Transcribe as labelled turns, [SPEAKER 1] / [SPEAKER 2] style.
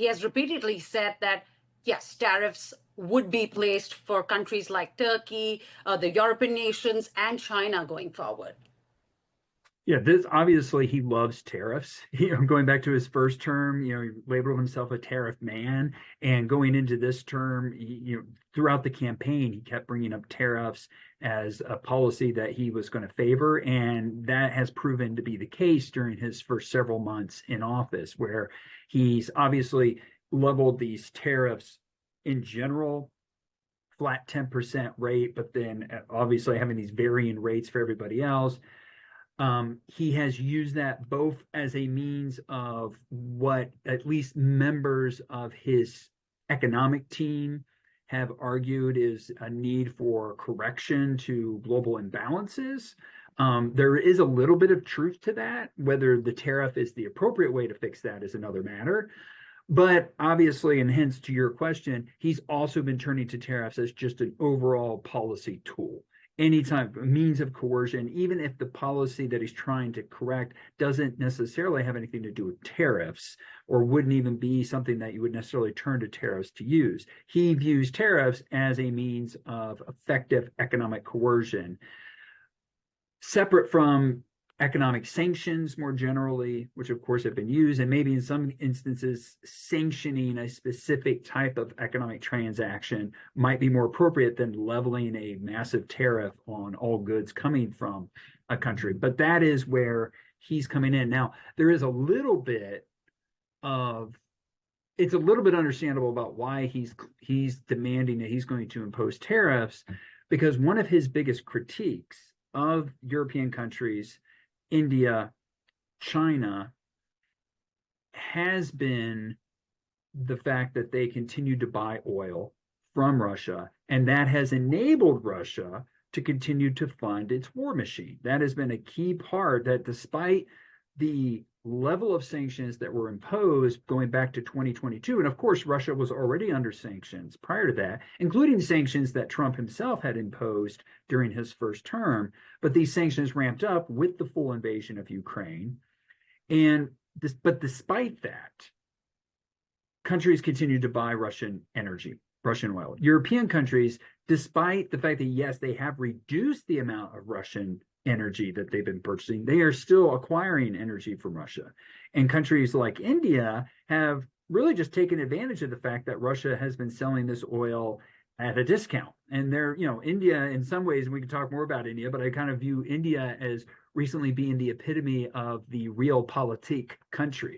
[SPEAKER 1] he has repeatedly said that, yes, tariffs would be placed for countries like Turkey, the European nations, and China going forward.
[SPEAKER 2] Yeah, this obviously he loves tariffs. Going back to his first term, he labeled himself a tariff man, and going into this term, throughout the campaign, he kept bringing up tariffs as a policy that he was going to favor, and that has proven to be the case during his first several months in office, where he's obviously leveled these tariffs in general, flat 10% rate, but then obviously having these varying rates for everybody else. He has used that both as a means of what at least members of his economic team have argued is a need for correction to global imbalances. There is a little bit of truth to that. Whether the tariff is the appropriate way to fix that is another matter. But obviously, and hence to your question, he's also been turning to tariffs as just an overall policy tool. Any type of means of coercion, even if the policy that he's trying to correct doesn't necessarily have anything to do with tariffs, or wouldn't even be something that you would necessarily turn to tariffs to use. He views tariffs as a means of effective economic coercion, separate from economic sanctions more generally, which of course have been used, and maybe in some instances sanctioning a specific type of economic transaction might be more appropriate than leveling a massive tariff on all goods coming from a country. But that is where he's coming in. Now, there is a little bit of, it's a little bit understandable about why he's demanding that he's going to impose tariffs, because one of his biggest critiques of European countries, India, China, has been the fact that they continue to buy oil from Russia, and that has enabled Russia to continue to fund its war machine. That has been a key part, that despite the level of sanctions that were imposed going back to 2022, and of course Russia was already under sanctions prior to that, including sanctions that Trump himself had imposed during his first term, but these sanctions ramped up with the full invasion of Ukraine. But despite that, countries continue to buy Russian energy, Russian oil. European countries, despite the fact that yes, they have reduced the amount of Russian energy that they've been purchasing, they are still acquiring energy from Russia. And countries like India have really just taken advantage of the fact that Russia has been selling this oil at a discount. And they're, India in some ways, and we can talk more about India, but I kind of view India as recently being the epitome of the realpolitik country.